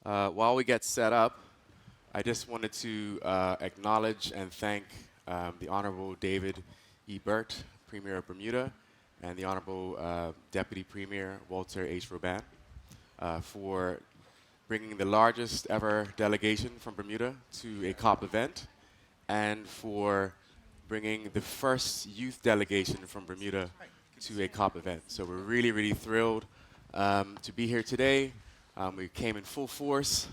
While we get set up, I just wanted to acknowledge and thank the Honorable David E. Burt, Premier of Bermuda, and the Honorable Deputy Premier Walter H. Roban for bringing the largest ever delegation from Bermuda to a COP event, and for bringing the first youth delegation from Bermuda to a COP event. So we're really, really thrilled to be here today. We came in full force.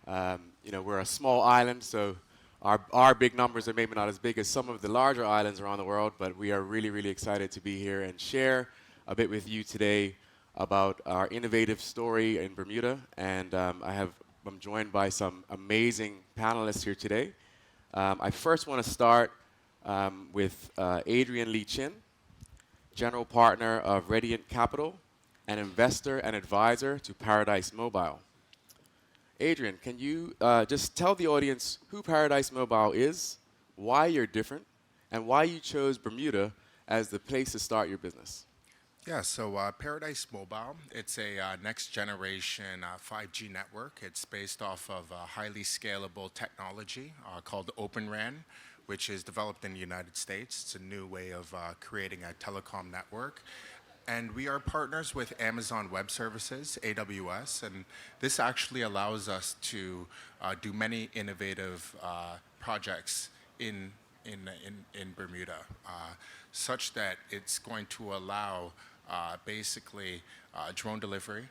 We're a small island, so our big numbers are maybe not as big as some of the larger islands around the world, but we are really, really excited to be here and share a bit with you today about our innovative story in Bermuda. And I'm joined by some amazing panelists here today. I first want to start with Adrian Lee Chin, General Partner of Radiant Capital, an investor and advisor to Paradise Mobile. Adrian, can you just tell the audience who Paradise Mobile is, why you're different, and why you chose Bermuda as the place to start your business? Yeah, so Paradise Mobile, it's a next generation 5G network. It's based off of a highly scalable technology called Open RAN, which is developed in the United States. It's a new way of creating a telecom network. And we are partners with Amazon Web Services, AWS, and this actually allows us to do many innovative projects in Bermuda, such that it's going to allow basically drone delivery.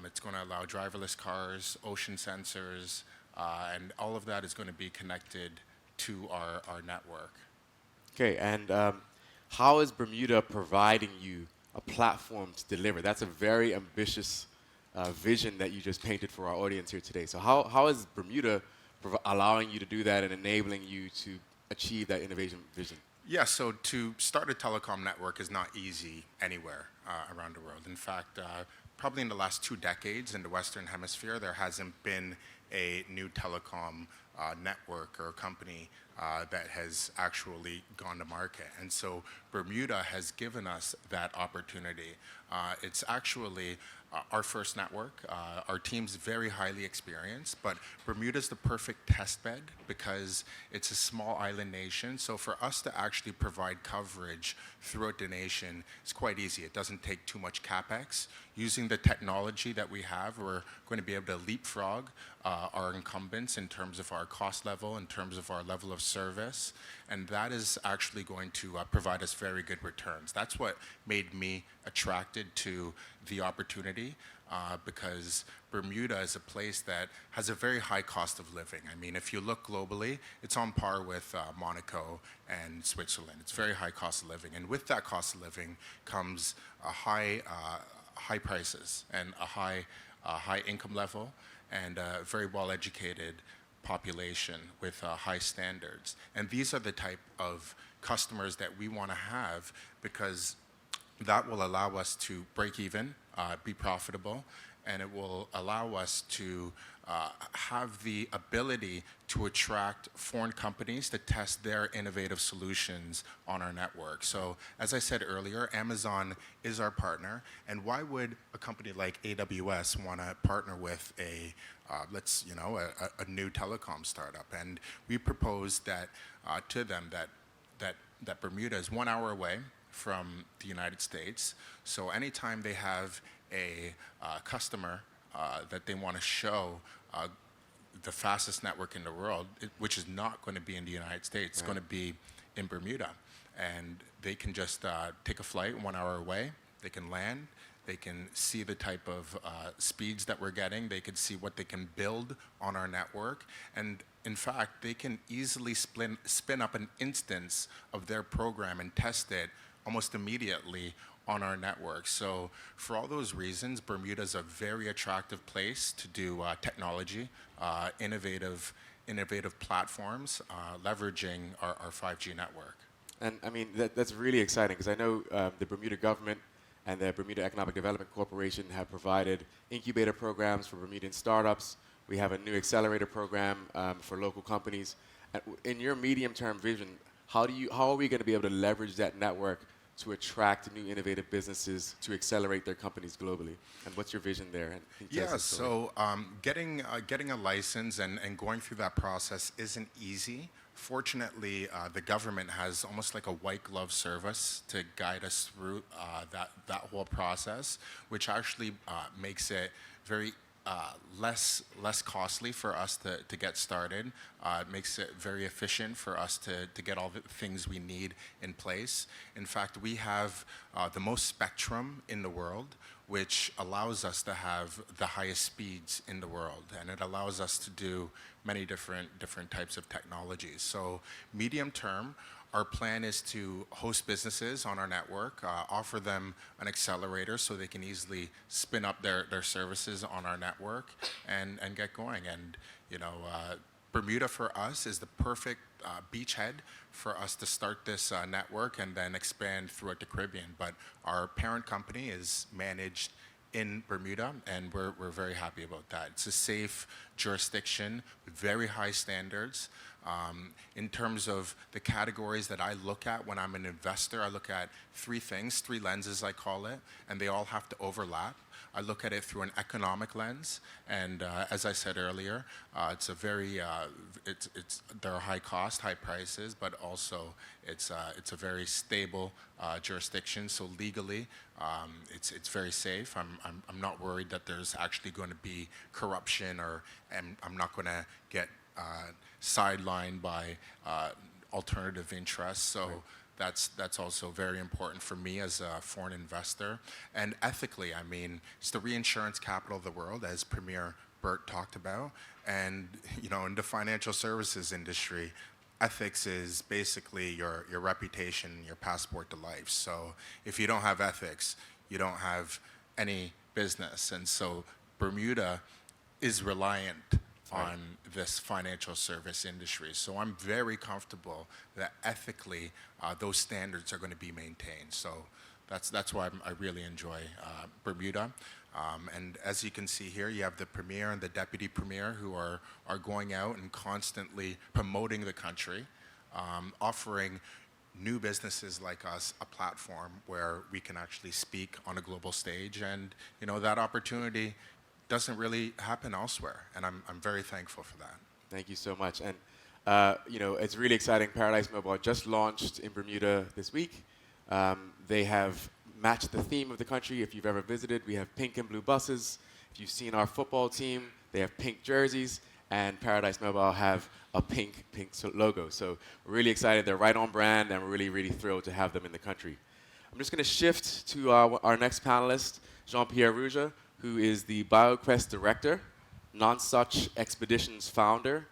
It's going to allow driverless cars, ocean sensors, and all of that is going to be connected to our network. Okay, and how is Bermuda providing you a platform to deliver? That's a very ambitious vision that you just painted for our audience here today. So how is Bermuda allowing you to do that and enabling you to achieve that innovation vision? Yeah, so to start a telecom network is not easy anywhere around the world. In fact, probably in the last 2 decades in the Western Hemisphere, there hasn't been a new telecom network or company that has actually gone to market. And so Bermuda has given us that opportunity. It's actually our first network. Our team's very highly experienced, but Bermuda's the perfect test bed because it's a small island nation. So for us to actually provide coverage throughout the nation is quite easy. It doesn't take too much capex. Using the technology that we have, we're going to be able to leapfrog our incumbents in terms of our cost level, in terms of our level of service, and that is actually going to provide us very good returns. That's what made me attracted to the opportunity because Bermuda is a place that has a very high cost of living. I mean, if you look globally, it's on par with Monaco and Switzerland. It's very high cost of living, and with that cost of living comes a high prices and a high income level and a very well-educated population with high standards. And these are the type of customers that we want to have because that will allow us to break even, be profitable, and it will allow us to have the ability to attract foreign companies to test their innovative solutions on our network. So as I said earlier, Amazon is our partner, and why would a company like AWS want to partner with a new telecom startup? And we proposed that to them that Bermuda is 1 hour away from the United States. So anytime they have a customer that they want to show the fastest network in the world, which is not going to be in the United States, it's going to be in Bermuda. And they can just take a flight 1 hour away, they can land, they can see the type of speeds that we're getting, they can see what they can build on our network, and in fact, they can easily spin up an instance of their program and test it almost immediately on our network. So for all those reasons, Bermuda is a very attractive place to do technology, innovative platforms, leveraging our 5G network. And I mean, that's really exciting because I know the Bermuda government and the Bermuda Economic Development Corporation have provided incubator programs for Bermudian startups. We have a new accelerator program for local companies. In your medium-term vision, how are we going to be able to leverage that network to attract new innovative businesses to accelerate their companies globally? And what's your vision there? And can you tell us Yeah, the story? so getting a license and going through that process isn't easy. Fortunately, the government has almost like a white glove service to guide us through that whole process, which actually makes it very less costly for us to get started. It makes it very efficient for us to get all the things we need in place. In fact, we have the most spectrum in the world, which allows us to have the highest speeds in the world, and it allows us to do many different types of technologies. So medium term, our plan is to host businesses on our network, offer them an accelerator so they can easily spin up their services on our network and get going. And Bermuda for us is the perfect beachhead for us to start this network and then expand throughout the Caribbean. But our parent company is managed in Bermuda, and we're very happy about that. It's a safe jurisdiction with very high standards. In terms of the categories that I look at when I'm an investor, I look at three things, three lenses I call it, and they all have to overlap. I look at it through an economic lens, and as I said earlier, it's a very there are high cost, high prices, but also it's a very stable jurisdiction. So legally, it's very safe. I'm not worried that there's actually going to be corruption, and I'm not going to get sidelined by alternative interests. So. Right. That's also very important for me as a foreign investor. And ethically, I mean, it's the reinsurance capital of the world, as Premier Burt talked about. And in the financial services industry, ethics is basically your reputation, your passport to life. So if you don't have ethics, you don't have any business. And so Bermuda is reliant on this financial service industry. So I'm very comfortable that ethically those standards are going to be maintained. So that's why I really enjoy Bermuda. And as you can see here, you have the premier and the deputy premier who are going out and constantly promoting the country, offering new businesses like us a platform where we can actually speak on a global stage. And that opportunity doesn't really happen elsewhere, and I'm very thankful for that. Thank you so much. And it's really exciting. Paradise Mobile just launched in Bermuda this week. They have matched the theme of the country. If you've ever visited, we have pink and blue buses. If you've seen our football team, they have pink jerseys, and Paradise Mobile have a pink logo. So we're really excited. They're right on brand, and we're really, really thrilled to have them in the country. I'm just going to shift to our next panelist, Jean-Pierre Rouge, who is the BioQuest Director, Nonsuch Expeditions Founder,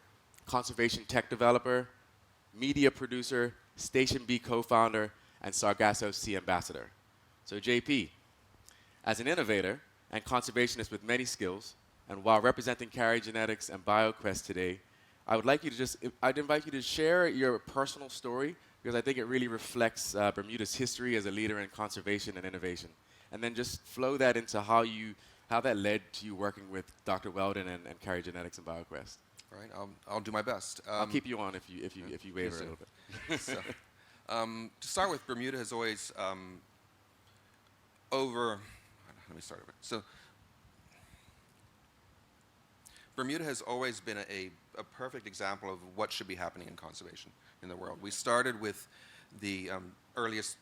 Conservation Tech Developer, Media Producer, Station B Co-Founder, and Sargasso Sea Ambassador. So JP, as an innovator and conservationist with many skills, and while representing Carry Genetics and BioQuest today, I'd invite you to share your personal story, because I think it really reflects Bermuda's history as a leader in conservation and innovation. And then just flow that into how that led to you working with Dr. Weldon and Carry Genetics and BioQuest. All right, I'll do my best. I'll keep you on if you waver a little bit. So, to start with, Bermuda has always let me start over. So Bermuda has always been a perfect example of what should be happening in conservation in the world. We started with the earliest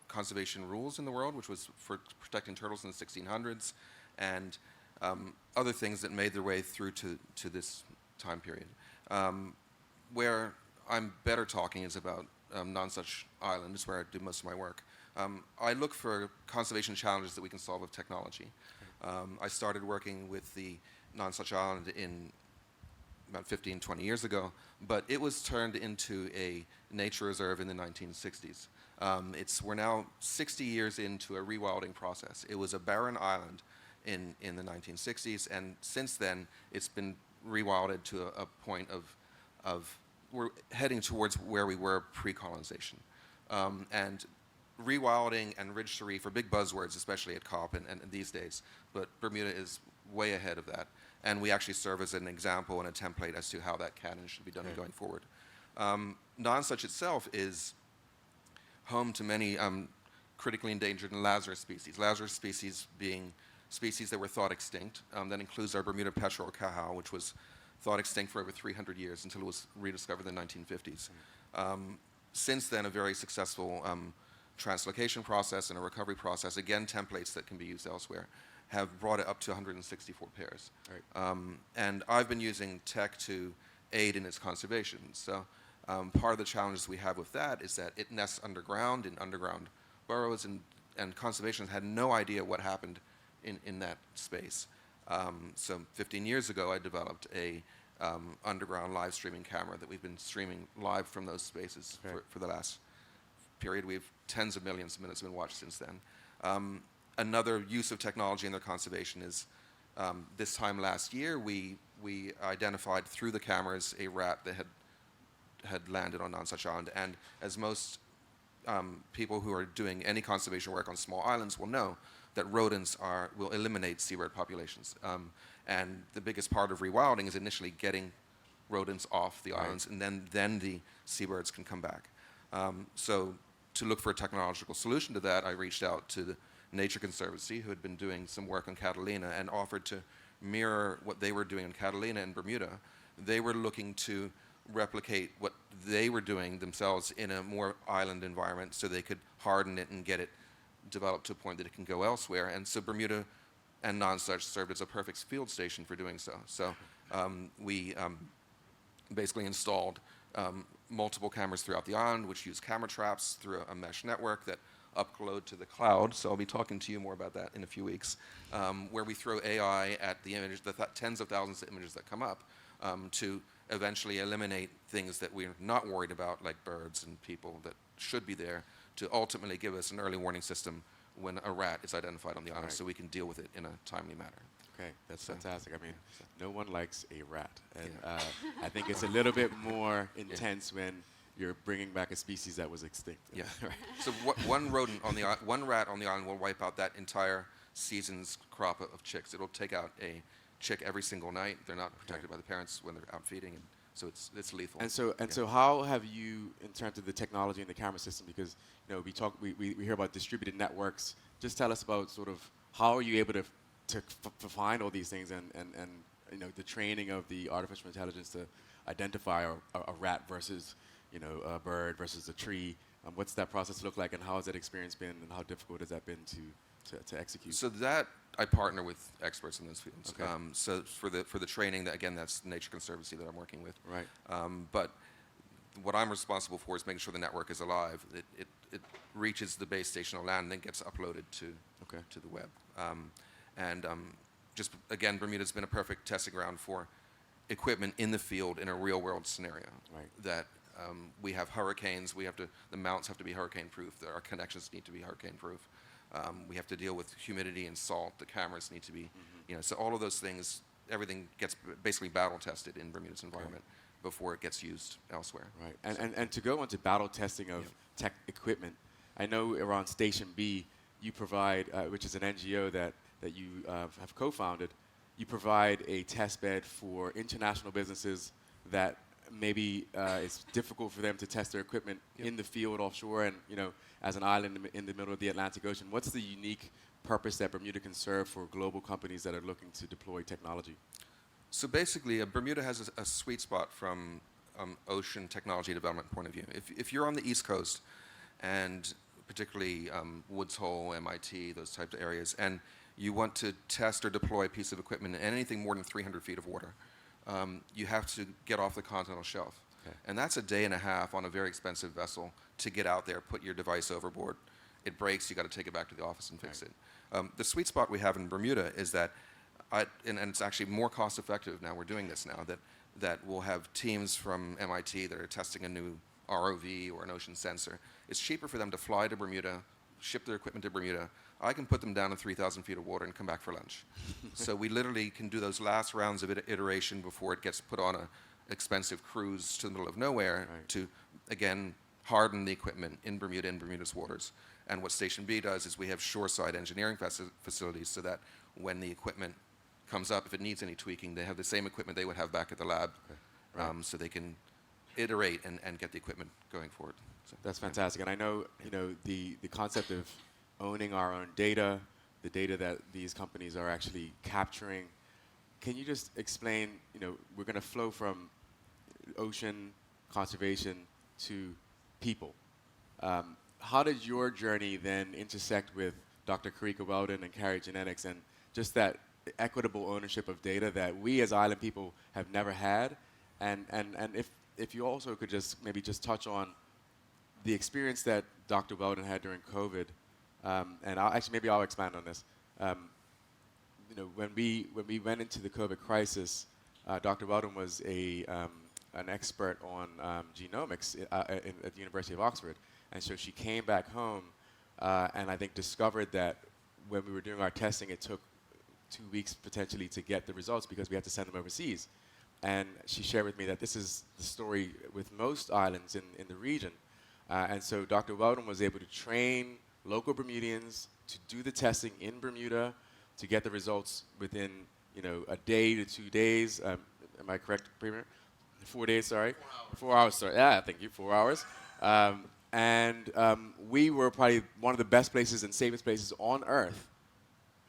conservation rules in the world, which was for protecting turtles in the 1600s, and other things that made their way through to this time period. Where I'm better talking is about Nonsuch Island, is where I do most of my work. I look for conservation challenges that we can solve with technology. I started working with the Nonsuch Island in about 15, 20 years ago, but it was turned into a nature reserve in the 1960s. We're now 60 years into a rewilding process. It was a barren island in the 1960s, and since then it's been rewilded to a point of we're heading towards where we were pre-colonization. And rewilding and ridge to reef are big buzzwords, especially at COP and these days, but Bermuda is way ahead of that. And we actually serve as an example and a template as to how that can and should be done going forward. Nonsuch itself is home to many critically endangered and Lazarus species. Lazarus species being species that were thought extinct. That includes our Bermuda petrel or cahao, which was thought extinct for over 300 years until it was rediscovered in the 1950s. Since then, a very successful translocation process and a recovery process, again, templates that can be used elsewhere, have brought it up to 164 pairs. Right. And I've been using tech to aid in its conservation. So part of the challenges we have with that is that it nests underground in underground burrows, and conservation had no idea what happened in that space. So 15 years ago, I developed a underground live streaming camera that we've been streaming live from those spaces for the last period. We have tens of millions of minutes been watched since then. Another use of technology in their conservation is this time last year, we identified through the cameras a rat that had landed on Nonsuch Island. And as most people who are doing any conservation work on small islands will know, that rodents will eliminate seabird populations. And the biggest part of rewilding is initially getting rodents off the islands, and then the seabirds can come back. So to look for a technological solution to that, I reached out to the Nature Conservancy, who had been doing some work on Catalina, and offered to mirror what they were doing in Catalina and Bermuda. They were looking to replicate what they were doing themselves in a more island environment so they could harden it and get it developed to a point that it can go elsewhere. And so Bermuda and Nonsuch served as a perfect field station for doing so. So we basically installed multiple cameras throughout the island, which use camera traps through a mesh network that upload to the cloud. So I'll be talking to you more about that in a few weeks, where we throw AI at the images, the tens of thousands of images that come up, to eventually eliminate things that we're not worried about, like birds and people that should be there, to ultimately give us an early warning system when a rat is identified on the island, so we can deal with it in a timely manner. Okay, that's fantastic. I mean, no one likes a rat. And I think it's a little bit more intense when you're bringing back a species that was extinct. Yeah. Right. So one rat on the island will wipe out that entire season's crop of chicks. It'll take out a chick every single night. They're not protected by the parents when they're out feeding, and so it's lethal. And so how have you, in terms of the technology and the camera system, because we hear about distributed networks. Just tell us about sort of how are you able to find all these things, and the training of the artificial intelligence to identify a rat versus a bird versus a tree. What's that process look like, and how has that experience been, and how difficult has that been to execute? So that I partner with experts in those fields. Okay. So for the training, that's Nature Conservancy that I'm working with. Right. But what I'm responsible for is making sure the network is alive. It reaches the base station on land and then gets uploaded to the web. Just again, Bermuda's been a perfect testing ground for equipment in the field in a real world scenario. Right. That we have hurricanes. The mounts have to be hurricane proof. Our connections need to be hurricane proof. We have to deal with humidity and salt. The cameras need to be, so all of those things, everything gets basically battle tested in Bermuda's environment before it gets used elsewhere. Right. And to go into battle testing of tech equipment, I know around Station B, you provide, which is an NGO that you have co-founded, you provide a test bed for international businesses that maybe it's difficult for them to test their equipment in the field offshore and, as an island in the middle of the Atlantic Ocean. What's the unique purpose that Bermuda can serve for global companies that are looking to deploy technology? So basically, Bermuda has a sweet spot from ocean technology development point of view. If you're on the East Coast, and particularly Woods Hole, MIT, those types of areas, and you want to test or deploy a piece of equipment in anything more than 300 feet of water, you have to get off the continental shelf. Okay. And that's a day and a half on a very expensive vessel to get out there, put your device overboard. It breaks, you got to take it back to the office and fix it. The sweet spot we have in Bermuda is that, and it's actually more cost effective now, we're doing this now, that we'll have teams from MIT that are testing a new ROV or an ocean sensor. It's cheaper for them to fly to Bermuda, ship their equipment to Bermuda. I can put them down in 3,000 feet of water and come back for lunch. So we literally can do those last rounds of iteration before it gets put on a expensive cruise to the middle of nowhere to, again, harden the equipment in Bermuda, in Bermuda's waters. And what Station B does is we have shoreside engineering facilities so that when the equipment comes up, if it needs any tweaking, they have the same equipment they would have back at the lab, so they can iterate and get the equipment going forward. So, that's fantastic. And I know, the concept of owning our own data, the data that these companies are actually capturing. Can you just explain, we're going to flow from ocean conservation to people. How did your journey then intersect with Dr. Karika Weldon and Carry Genetics and just that equitable ownership of data that we as island people have never had? And if you also could just maybe just touch on the experience that Dr. Weldon had during COVID, and maybe I'll expand on this. When we went into the COVID crisis, Dr. Weldon was an expert on genomics at the University of Oxford, and so she came back home and I think discovered that when we were doing our testing, it took 2 weeks potentially to get the results because we had to send them overseas. And she shared with me that this is the story with most islands in the region. And so Dr. Weldon was able to train local Bermudians to do the testing in Bermuda to get the results within a day to 2 days. Am I correct, Premier? 4 days, sorry. 4 hours, sorry. Yeah, thank you, 4 hours. We were probably one of the best places and safest places on Earth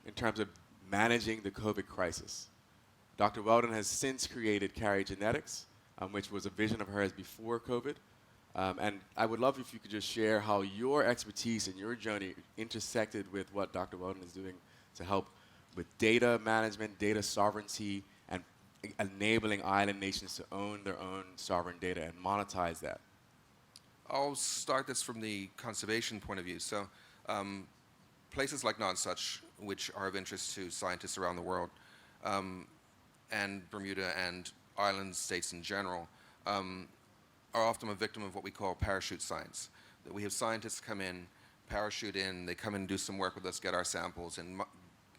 in terms of managing the COVID crisis. Dr. Weldon has since created Carry Genetics, which was a vision of hers before COVID. And I would love if you could just share how your expertise and your journey intersected with what Dr. Weldon is doing to help with data management, data sovereignty, and enabling island nations to own their own sovereign data and monetize that. I'll start this from the conservation point of view. So places like Nonsuch, which are of interest to scientists around the world, and Bermuda and island states in general, are often a victim of what we call parachute science. That we have scientists come in, parachute in, they come in and do some work with us, get our samples, and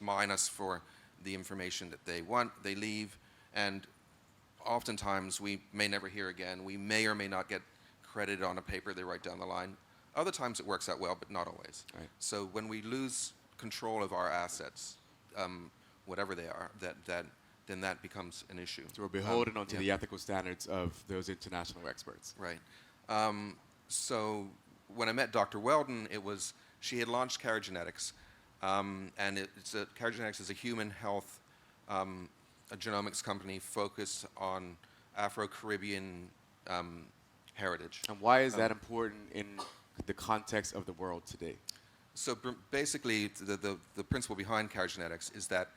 mine us for the information that they want, they leave, and oftentimes we may never hear again. We may or may not get credited on a paper they write down the line. Other times it works out well, but not always. Right. So when we lose control of our assets, whatever they are, then that becomes an issue. So we're beholden onto the ethical standards of those international experts. Right. So when I met Dr. Weldon, she had launched Carry Genetics, and Carry Genetics is a human health a genomics company focused on Afro-Caribbean heritage. And why is that important in the context of the world today? So basically, the principle behind Carry Genetics is that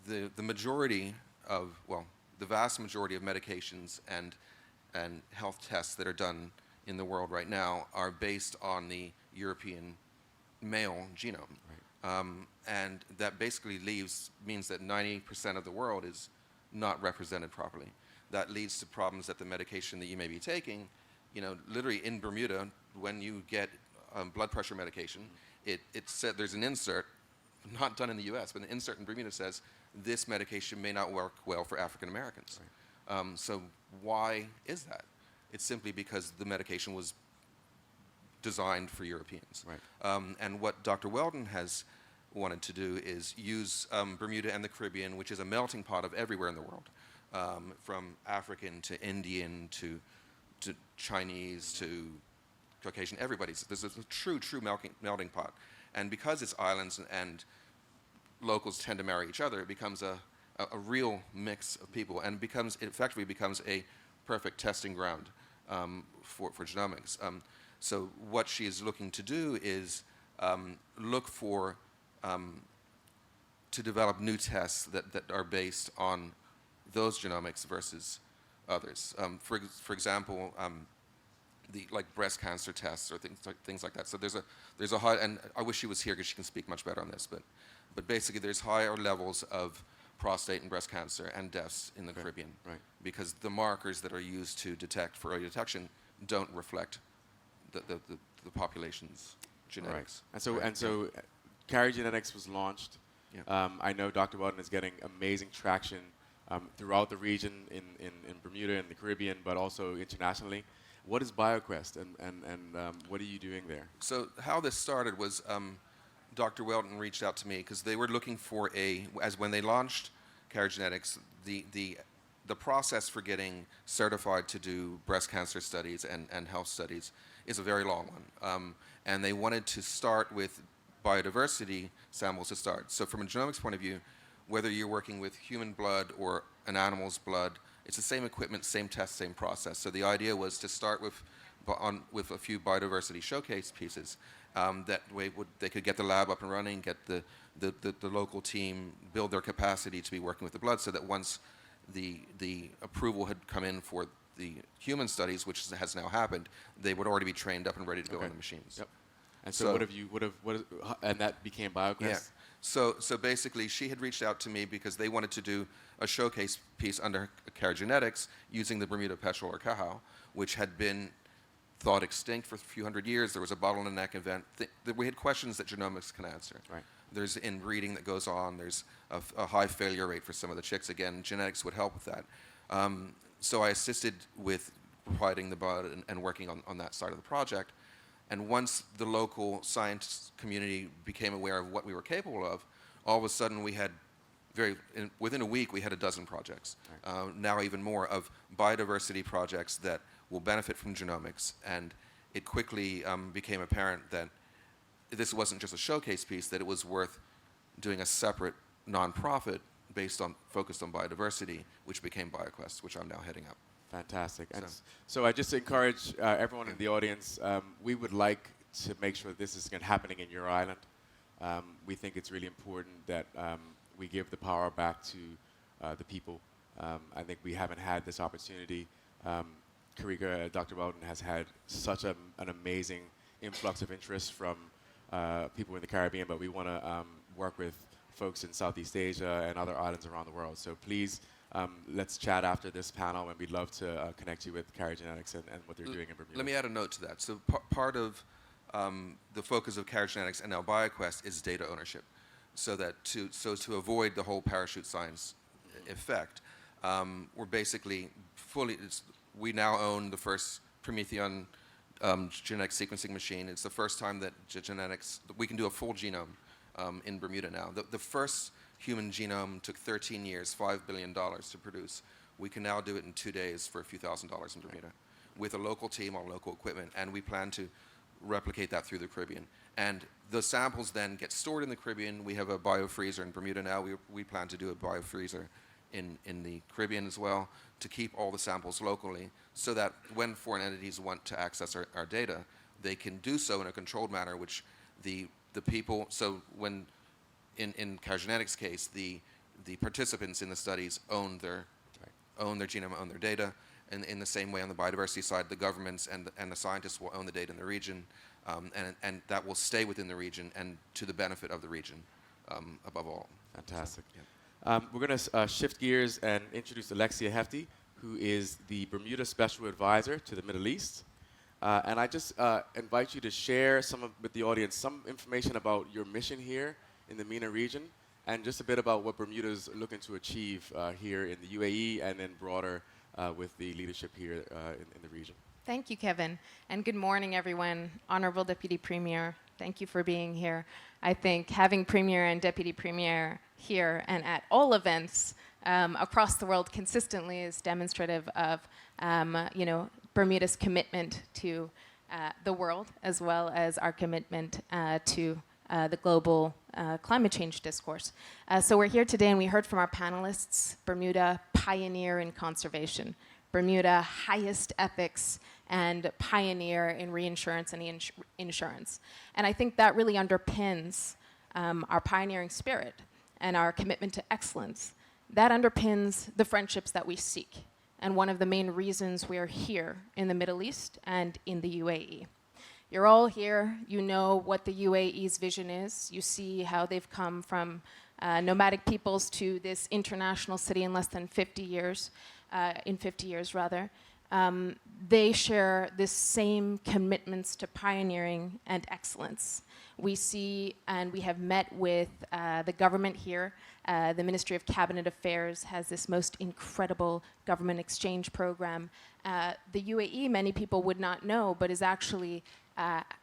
the vast majority of medications and health tests that are done in the world right now are based on the European male genome. Right. And that basically means that 90% of the world is not represented properly. That leads to problems that the medication that you may be taking, literally in Bermuda, when you get blood pressure medication, it said there's an insert, not done in the US, but an insert in Bermuda says this medication may not work well for African Americans. Right. So why is that? It's simply because the medication was designed for Europeans. Right. And what Dr. Weldon has wanted to do is use Bermuda and the Caribbean, which is a melting pot of everywhere in the world, from African to Indian to Chinese to Caucasian, there's a true melting pot. And because it's islands and locals tend to marry each other, it becomes a real mix of people, and it effectively becomes a perfect testing ground for genomics. So what she is looking to do is look for to develop new tests that are based on those genomics versus others. For example, like breast cancer tests or things like that. So there's a high, and I wish she was here because she can speak much better on this. But basically, there's higher levels of prostate and breast cancer and deaths in the Caribbean, right. Because the markers that are used to detect for early detection don't reflect the population's genetics. Right. And so Carry Genetics was launched. Yeah. I know Dr. Weldon is getting amazing traction throughout the region in Bermuda and the Caribbean, but also internationally. What is BioQuest, and what are you doing there? So how this started was Dr. Weldon reached out to me because they were looking for when they launched Carry Genetics, the process for getting certified to do breast cancer studies and health studies is a very long one. And they wanted to start with biodiversity samples to start. So from a genomics point of view, whether you're working with human blood or an animal's blood, it's the same equipment, same test, same process. So the idea was to start with a few biodiversity showcase pieces. That way they could get the lab up and running, get the local team, build their capacity to be working with the blood, so that once the approval had come in for the human studies, which has now happened, they would already be trained up and ready to go on the machines. Yep. And so and that became BioQuest? Yeah. So basically, she had reached out to me because they wanted to do a showcase piece under Genetics using the Bermuda petrel or cahao, which had been thought extinct for a few hundred years. There was a bottleneck event. We had questions that genomics can answer. Right. There's inbreeding that goes on. There's a high failure rate for some of the chicks. Again, genetics would help with that. So I assisted with providing the bud and working on that side of the project. And once the local science community became aware of what we were capable of, all of a sudden we had within a week we had a dozen projects. Right. Now even more of biodiversity projects that will benefit from genomics. And it quickly became apparent that this wasn't just a showcase piece, that it was worth doing a separate nonprofit focused on biodiversity, which became BioQuest, which I'm now heading up. Fantastic. And so I just encourage everyone in the audience, we would like to make sure this is happening in your island. We think it's really important that we give the power back to the people. I think we haven't had this opportunity. Karika, Dr. Weldon has had such an amazing influx of interest from people in the Caribbean, but we want to work with folks in Southeast Asia and other islands around the world. So please, let's chat after this panel, and we'd love to connect you with Genetics and what they're doing in Bermuda. Let me add a note to that. So part of the focus of Genetics and now BioQuest is data ownership, so that to avoid the whole parachute science effect, we're basically we now own the first Promethean genetic sequencing machine. It's the first time that we can do a full genome in Bermuda now. The first human genome took 13 years, $5 billion to produce. We can now do it in 2 days for a few $1,000s in Bermuda with a local team on local equipment, and we plan to replicate that through the Caribbean. And the samples then get stored in the Caribbean. We have a biofreezer in Bermuda now. We plan to do a biofreezer in the Caribbean as well, to keep all the samples locally, so that when foreign entities want to access our data, they can do so in a controlled manner, which the people, so when in Genetics' case, the participants in the studies own their genome, own their data, and in the same way on the biodiversity side, the governments and the scientists will own the data in the region, and that will stay within the region and to the benefit of the region above all. Fantastic. So, yeah. We're going to shift gears and introduce Alexia Hefty, who is the Bermuda Special Advisor to the Middle East. And I just invite you to share with the audience some information about your mission here in the MENA region, and just a bit about what Bermuda is looking to achieve here in the UAE and then broader with the leadership here in the region. Thank you, Kevin. And good morning, everyone. Honorable Deputy Premier, thank you for being here. I think having Premier and Deputy Premier here and at all events across the world consistently is demonstrative of Bermuda's commitment to the world, as well as our commitment to the global climate change discourse. So we're here today, and we heard from our panelists, Bermuda, pioneer in conservation. Bermuda, highest ethics and pioneer in reinsurance and insurance. And I think that really underpins our pioneering spirit and our commitment to excellence. That underpins the friendships that we seek, and one of the main reasons we're here in the Middle East and in the UAE. You're all here, you know what the UAE's vision is. You see how they've come from nomadic peoples to this international city in less than 50 years, in 50 years rather. They share the same commitments to pioneering and excellence. We see, and we have met with the government here. The Ministry of Cabinet Affairs has this most incredible government exchange program. The UAE, many people would not know, but is actually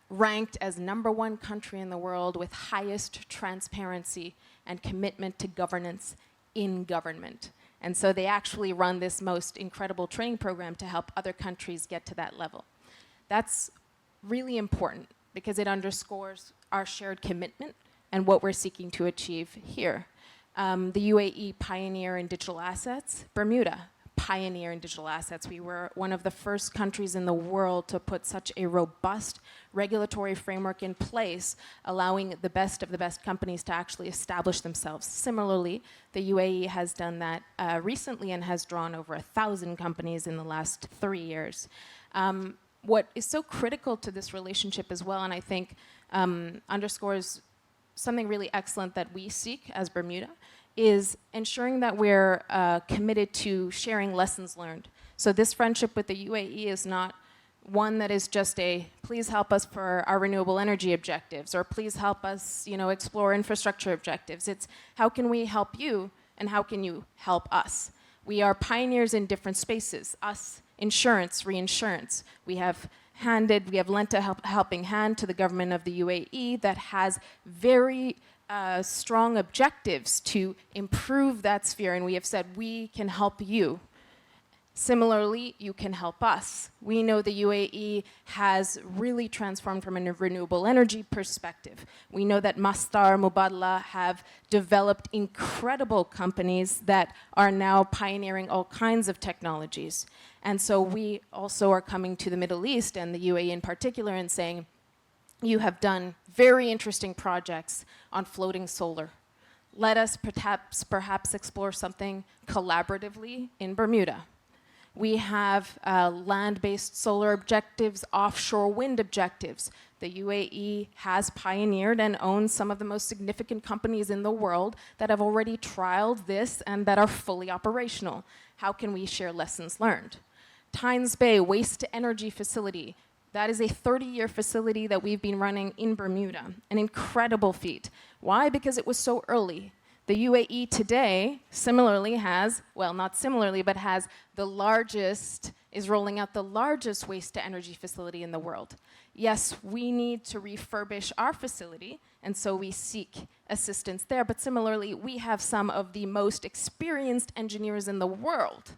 ranked as #1 country in the world with highest transparency and commitment to governance in government. And so they actually run this most incredible training program to help other countries get to that level. That's really important because it underscores our shared commitment and what we're seeking to achieve here. The UAE pioneer in digital assets, Bermuda pioneer in digital assets. We were one of the first countries in the world to put such a robust regulatory framework in place, allowing the best of the best companies to actually establish themselves. Similarly, the UAE has done that recently and has drawn over 1,000 companies in the last 3 years. What is so critical to this relationship as well, and I think underscores something really excellent that we seek as Bermuda, is ensuring that we're committed to sharing lessons learned. So this friendship with the UAE is not one that is just a, please help us for our renewable energy objectives, or please help us, explore infrastructure objectives. It's how can we help you, and how can you help us? We are pioneers in different spaces. Us, insurance, reinsurance. We have lent a helping hand to the government of the UAE that has very strong objectives to improve that sphere, and we have said we can help you. Similarly, you can help us. We know the UAE has really transformed from a renewable energy perspective. We know that Masdar, Mubadala have developed incredible companies that are now pioneering all kinds of technologies. And so we also are coming to the Middle East and the UAE in particular and saying, you have done very interesting projects on floating solar. Let us perhaps explore something collaboratively in Bermuda. We have land-based solar objectives, offshore wind objectives. The UAE has pioneered and owns some of the most significant companies in the world that have already trialed this and that are fully operational. How can we share lessons learned? Tynes Bay waste-to-energy facility. That is a 30-year facility that we've been running in Bermuda, an incredible feat. Why? Because it was so early. The UAE today similarly has, well, not similarly, but has is rolling out the largest waste-to-energy facility in the world. Yes, we need to refurbish our facility, and so we seek assistance there, but similarly, we have some of the most experienced engineers in the world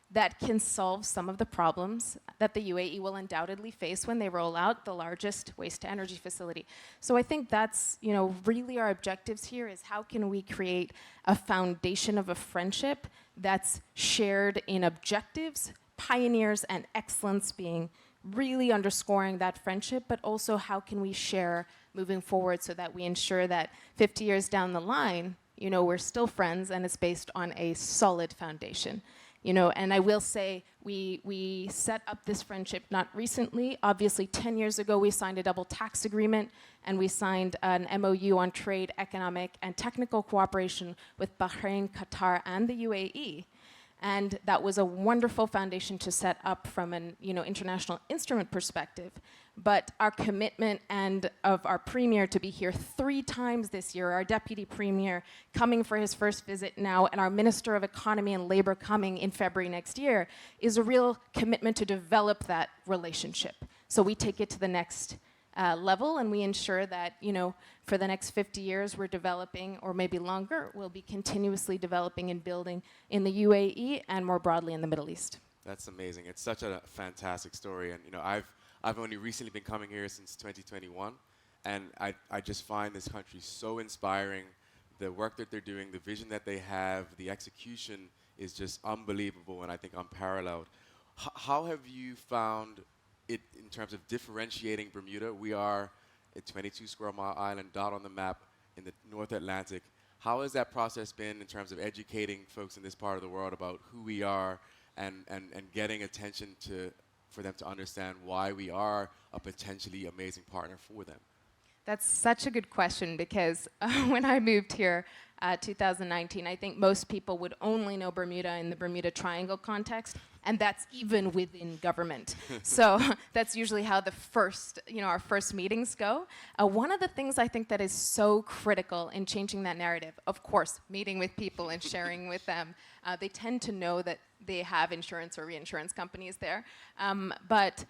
that can solve some of the problems that the UAE will undoubtedly face when they roll out the largest waste-to-energy facility. So I think that's, really our objectives here is how can we create a foundation of a friendship that's shared in objectives, pioneers, and excellence being really underscoring that friendship, but also how can we share moving forward so that we ensure that 50 years down the line, we're still friends and it's based on a solid foundation. And I will say we set up this friendship not recently. Obviously, 10 years ago, we signed a double tax agreement, and we signed an MOU on trade, economic, and technical cooperation with Bahrain, Qatar, and the UAE. And that was a wonderful foundation to set up from an international instrument perspective. But our commitment and of our premier to be here 3 times this year, our deputy premier coming for his first visit now, and our minister of economy and labor coming in February next year, is a real commitment to develop that relationship. So we take it to the next level, and we ensure that, for the next 50 years we're developing, or maybe longer, we'll be continuously developing and building in the UAE and more broadly in the Middle East. That's amazing. It's such a fantastic story, and I've only recently been coming here since 2021, and I just find this country so inspiring. The work that they're doing, the vision that they have, the execution is just unbelievable, and I think unparalleled. How have you found it in terms of differentiating Bermuda? We are a 22 square mile island dot on the map in the North Atlantic. How has that process been in terms of educating folks in this part of the world about who we are and getting attention for them to understand why we are a potentially amazing partner for them? That's such a good question because when I moved here 2019, I think most people would only know Bermuda in the Bermuda Triangle context, and that's even within government. So that's usually how our first meetings go. One of the things I think that is so critical in changing that narrative, of course, meeting with people and sharing with them, they tend to know that they have insurance or reinsurance companies there, but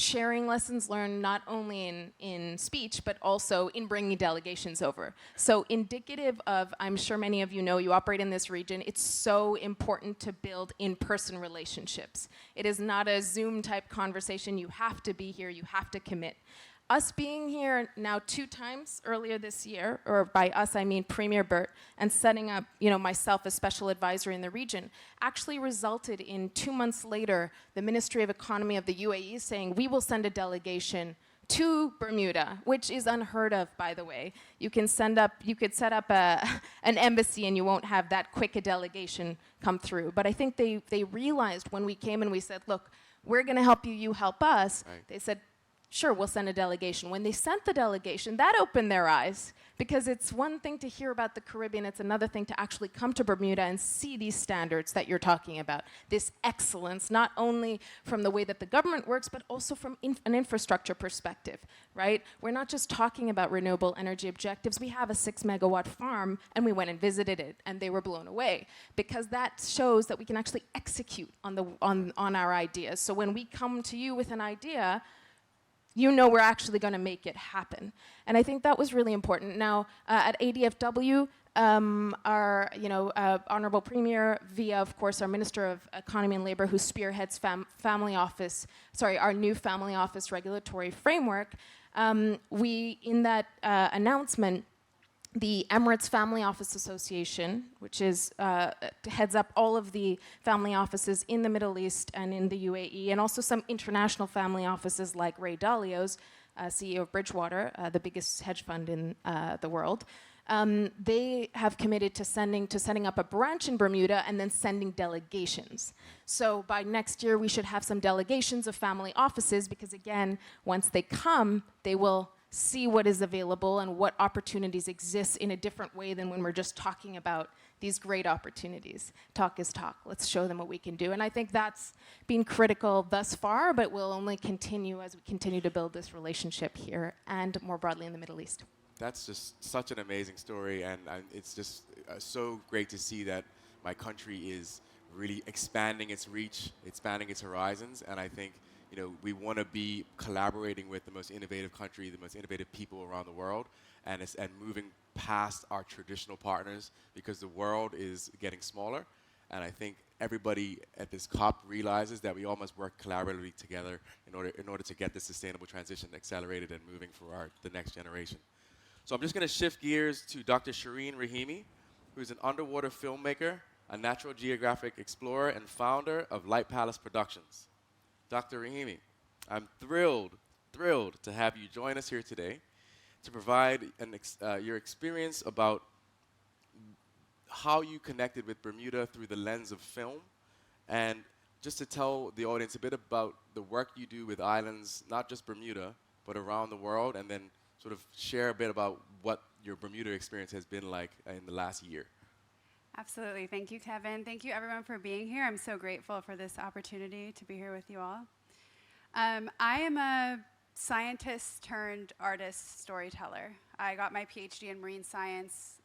sharing lessons learned not only in speech, but also in bringing delegations over. So indicative of, I'm sure many of you know, you operate in this region, it's so important to build in-person relationships. It is not a Zoom-type conversation. You have to be here. You have to commit. Us being here now 2 times earlier this year, or by us I mean Premier Bert, and setting up, myself as special advisor in the region, actually resulted in 2 months later, the Ministry of Economy of the UAE saying, we will send a delegation to Bermuda, which is unheard of, by the way. You could set up an embassy and you won't have that quick a delegation come through. But I think they realized when we came and we said, look, we're gonna help you, you help us, right. They said, sure, we'll send a delegation. When they sent the delegation, that opened their eyes, because it's one thing to hear about the Caribbean, it's another thing to actually come to Bermuda and see these standards that you're talking about, this excellence, not only from the way that the government works, but also from an infrastructure perspective, right? We're not just talking about renewable energy objectives. We have a 6-megawatt farm, and we went and visited it, and they were blown away, because that shows that we can actually execute on our ideas. So when we come to you with an idea, we're actually going to make it happen. And I think that was really important. Now, at ADFW, our Honorable Premier, via, of course, our Minister of Economy and Labor, who spearheads our new family office regulatory framework, in that announcement, the Emirates Family Office Association, which heads up all of the family offices in the Middle East and in the UAE, and also some international family offices like Ray Dalio's, CEO of Bridgewater, the biggest hedge fund in the world. They have committed to setting up a branch in Bermuda and then sending delegations. So by next year, we should have some delegations of family offices, because again, once they come, they will see what is available and what opportunities exist in a different way than when we're just talking about these great opportunities. Talk is talk. Let's show them what we can do. And I think that's been critical thus far, but will only continue as we continue to build this relationship here and more broadly in the Middle East. That's just such an amazing story, and it's just so great to see that my country is really expanding its reach, expanding its horizons, and I think we want to be collaborating with the most innovative country, the most innovative people around the world, and moving past our traditional partners, because the world is getting smaller. And I think everybody at this COP realizes that we all must work collaboratively together in order to get the sustainable transition accelerated and moving for the next generation. So I'm just going to shift gears to Dr. Shireen Rahimi, who's an underwater filmmaker, a Natural Geographic explorer, and founder of Light Palace Productions. Dr. Rahimi, I'm thrilled to have you join us here today to provide your experience about how you connected with Bermuda through the lens of film, and just to tell the audience a bit about the work you do with islands, not just Bermuda, but around the world, and then sort of share a bit about what your Bermuda experience has been like in the last year. Absolutely. Thank you, Kevin. Thank you, everyone, for being here. I'm so grateful for this opportunity to be here with you all. I am a scientist turned artist storyteller. I got my PhD in marine science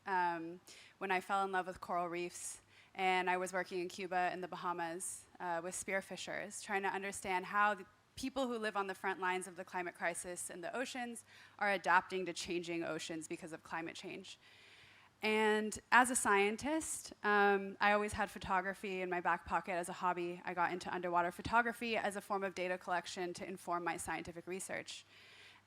when I fell in love with coral reefs, and I was working in Cuba and the Bahamas with spearfishers, trying to understand how the people who live on the front lines of the climate crisis in the oceans are adapting to changing oceans because of climate change. And as a scientist, I always had photography in my back pocket as a hobby. I got into underwater photography as a form of data collection to inform my scientific research.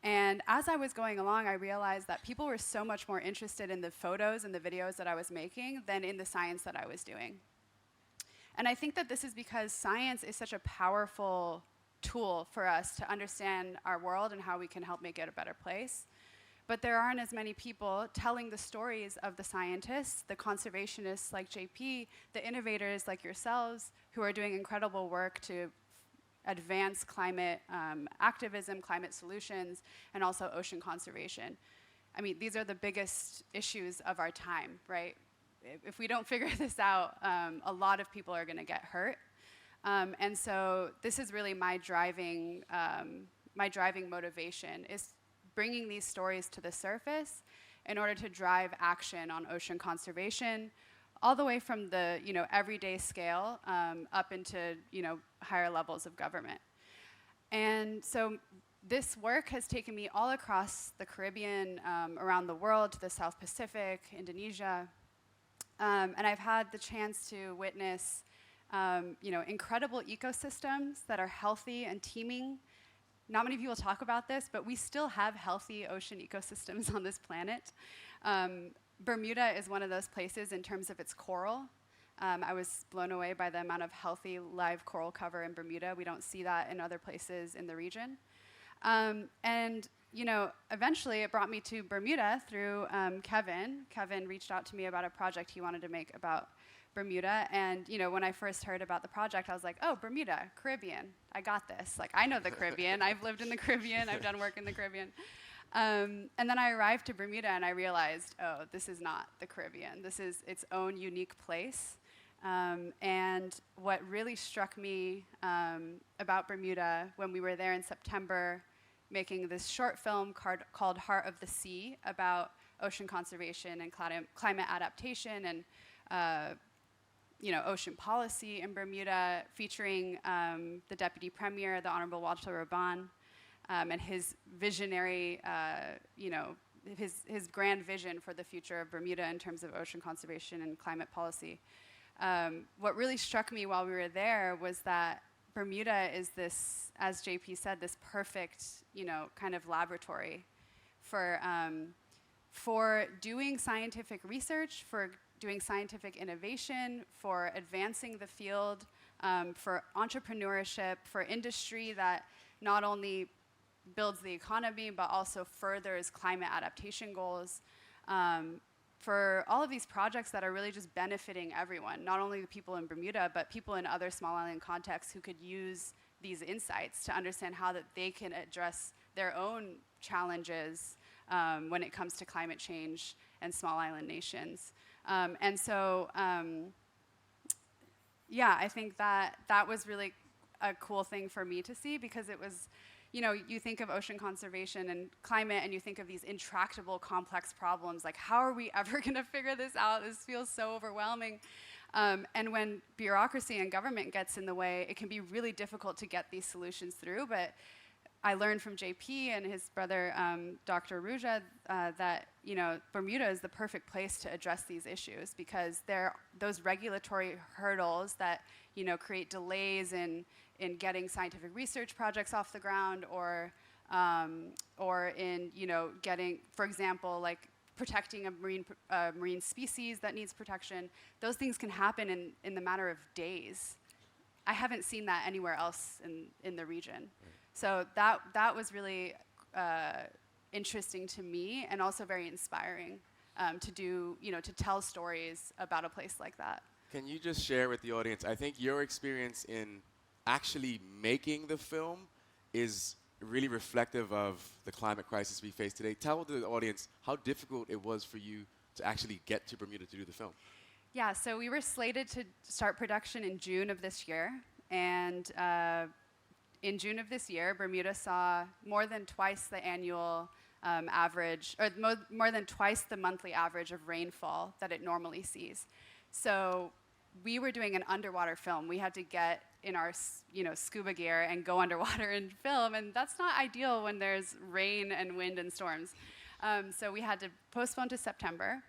And as I was going along, I realized that people were so much more interested in the photos and the videos that I was making than in the science that I was doing. And I think that this is because science is such a powerful tool for us to understand our world and how we can help make it a better place. But there aren't as many people telling the stories of the scientists, the conservationists like JP, the innovators like yourselves, who are doing incredible work to advance climate activism, climate solutions, and also ocean conservation. I mean, these are the biggest issues of our time, right? If we don't figure this out, a lot of people are going to get hurt. And so this is really my driving motivation, is bringing these stories to the surface in order to drive action on ocean conservation, all the way from the everyday scale up into higher levels of government. And so this work has taken me all across the Caribbean, around the world, to the South Pacific, Indonesia. And I've had the chance to witness incredible ecosystems that are healthy and teeming. Not many people talk about this, but we still have healthy ocean ecosystems on this planet. Bermuda is one of those places in terms of its coral. I was blown away by the amount of healthy live coral cover in Bermuda. We don't see that in other places in the region. And eventually it brought me to Bermuda through Kevin. Kevin reached out to me about a project he wanted to make about Bermuda. And when I first heard about the project, I was like, oh, Bermuda, Caribbean, I got this. Like, I know the Caribbean. I've lived in the Caribbean. I've done work in the Caribbean. And then I arrived to Bermuda and I realized, oh, this is not the Caribbean. This is its own unique place. And what really struck me about Bermuda when we were there in September, making this short film called Heart of the Sea about ocean conservation and climate adaptation and ocean policy in Bermuda, featuring the Deputy Premier, the Honorable Walter Raban, and his visionary, his grand vision for the future of Bermuda in terms of ocean conservation and climate policy. What really struck me while we were there was that Bermuda is this, as JP said, this perfect, kind of laboratory for doing scientific research, for doing scientific innovation, for advancing the field, for entrepreneurship, for industry that not only builds the economy, but also furthers climate adaptation goals. For all of these projects that are really just benefiting everyone, not only the people in Bermuda, but people in other small island contexts who could use these insights to understand how that they can address their own challenges when it comes to climate change and small island nations. I think that was really a cool thing for me to see, because it was, you think of ocean conservation and climate and you think of these intractable, complex problems, like how are we ever gonna figure this out? This feels so overwhelming. And when bureaucracy and government gets in the way, it can be really difficult to get these solutions through. But I learned from JP and his brother, Dr. Ruja, that Bermuda is the perfect place to address these issues, because those regulatory hurdles that create delays in getting scientific research projects off the ground, or in getting, for example, like protecting a marine species that needs protection. Those things can happen in the matter of days. I haven't seen that anywhere else in the region. So that was really interesting to me, and also very inspiring to tell stories about a place like that. Can you just share with the audience, I think your experience in actually making the film is really reflective of the climate crisis we face today. Tell the audience how difficult it was for you to actually get to Bermuda to do the film. Yeah, so we were slated to start production in June of this year, and in June of this year, Bermuda saw more than twice the annual average, or more than twice the monthly average of rainfall that it normally sees. So we were doing an underwater film. We had to get in our scuba gear and go underwater and film, and that's not ideal when there's rain and wind and storms. So we had to postpone to September.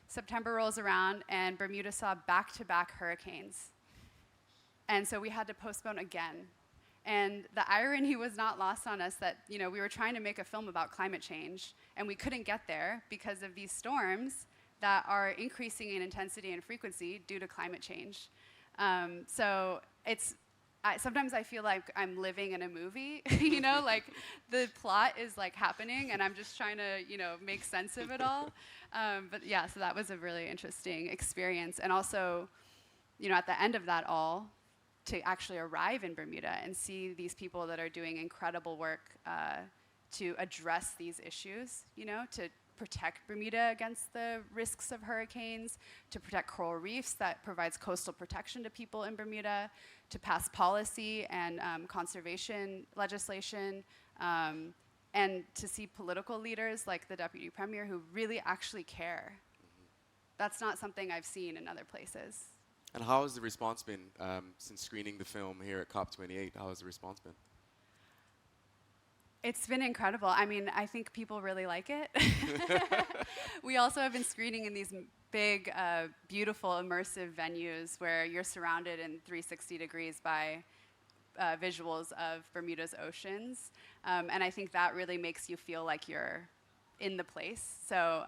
September rolls around, and Bermuda saw back-to-back hurricanes. And so we had to postpone again. And the irony was not lost on us that we were trying to make a film about climate change, and we couldn't get there because of these storms that are increasing in intensity and frequency due to climate change. So sometimes I feel like I'm living in a movie, like the plot is like happening and I'm just trying to, make sense of it all. But yeah, so that was a really interesting experience. And also, at the end of that all, to actually arrive in Bermuda and see these people that are doing incredible work to address these issues, to protect Bermuda against the risks of hurricanes, to protect coral reefs that provides coastal protection to people in Bermuda, to pass policy and conservation legislation, and to see political leaders like the Deputy Premier who really actually care. That's not something I've seen in other places. And how has the response been since screening the film here at COP28? How has the response been? It's been incredible. I mean, I think people really like it. We also have been screening in these big, beautiful, immersive venues where you're surrounded in 360 degrees by visuals of Bermuda's oceans. And I think that really makes you feel like you're in the place. So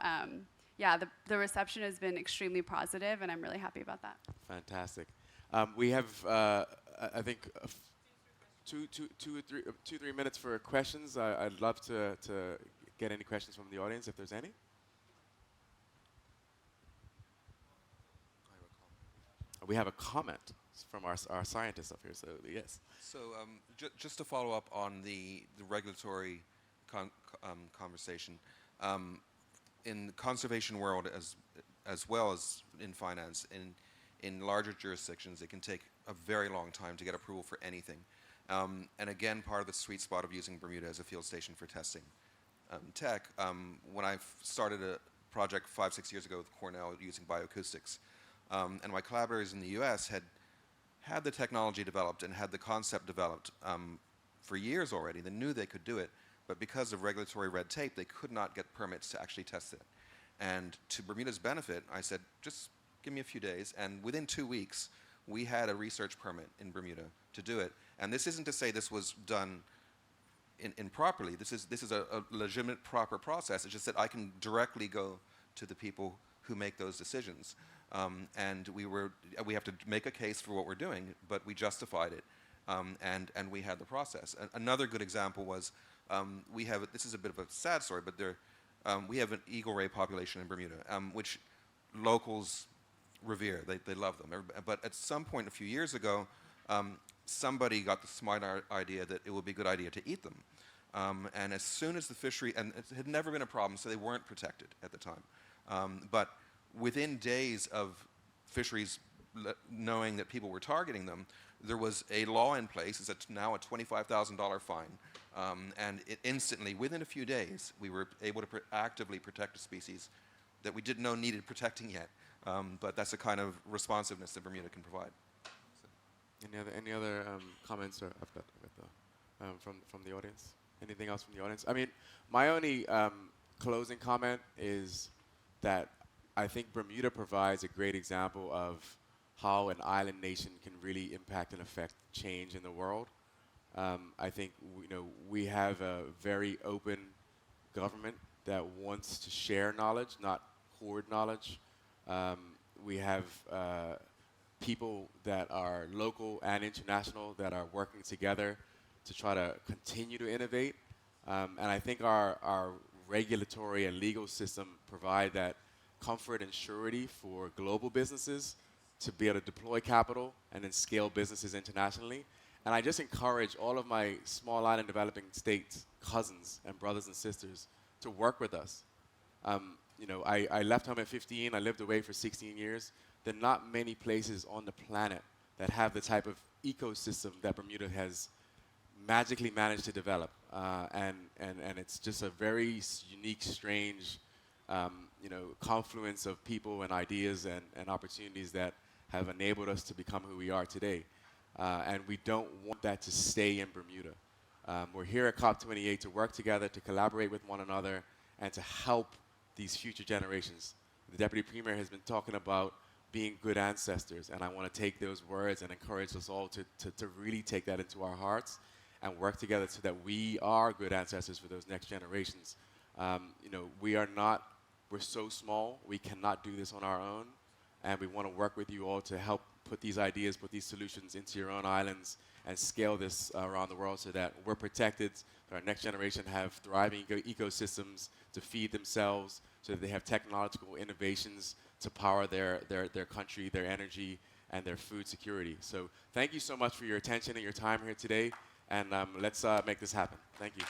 yeah, the reception has been extremely positive, and I'm really happy about that. Fantastic. We have, I think, 3 minutes for questions. I'd love to get any questions from the audience, if there's any. We have a comment from our scientists up here, so yes. So just to follow up on the regulatory conversation, in the conservation world as well as in finance, in larger jurisdictions, it can take a very long time to get approval for anything. And again, part of the sweet spot of using Bermuda as a field station for testing tech, when I started a project 5-6 years ago with Cornell using bioacoustics, and my collaborators in the US had the technology developed and had the concept developed for years already. They knew they could do it, but because of regulatory red tape, they could not get permits to actually test it. And to Bermuda's benefit, I said, just give me a few days, and within 2 weeks, we had a research permit in Bermuda to do it. And this isn't to say this was done improperly. This is a legitimate, proper process. It's just that I can directly go to the people who make those decisions. And we have to make a case for what we're doing, but we justified it, and we had the process. Another good example was this is a bit of a sad story, but we have an eagle ray population in Bermuda, which locals revere. They love them. But at some point a few years ago, somebody got the smart idea that it would be a good idea to eat them. And as soon as the fishery, and it had never been a problem, so they weren't protected at the time. But within days of fisheries knowing that people were targeting them, there was a law in place. It's now a $25,000 fine. And it instantly, within a few days, we were able to actively protect a species that we didn't know needed protecting yet. But that's the kind of responsiveness that Bermuda can provide. Any other comments from the audience? Anything else from the audience? I mean, my only closing comment is that I think Bermuda provides a great example of how an island nation can really impact and affect change in the world. I think we have a very open government that wants to share knowledge, not hoard knowledge. We have people that are local and international that are working together to try to continue to innovate. And I think our regulatory and legal system provide that comfort and surety for global businesses to be able to deploy capital and then scale businesses internationally. And I just encourage all of my small island developing states, cousins and brothers and sisters, to work with us. I left home at 15. I lived away for 16 years. There are not many places on the planet that have the type of ecosystem that Bermuda has magically managed to develop. And it's just a very unique, strange confluence of people and ideas and opportunities that have enabled us to become who we are today. And we don't want that to stay in Bermuda. We're here at COP28 to work together, to collaborate with one another, and to help these future generations. The Deputy Premier has been talking about being good ancestors, and I want to take those words and encourage us all to really take that into our hearts and work together so that we are good ancestors for those next generations. We're so small, we cannot do this on our own, and we want to work with you all to help put these ideas, put these solutions into your own islands and scale this around the world so that we're protected, that our next generation have thriving ecosystems to feed themselves, so that they have technological innovations to power their country, their energy, and their food security. So thank you so much for your attention and your time here today, and let's make this happen. Thank you.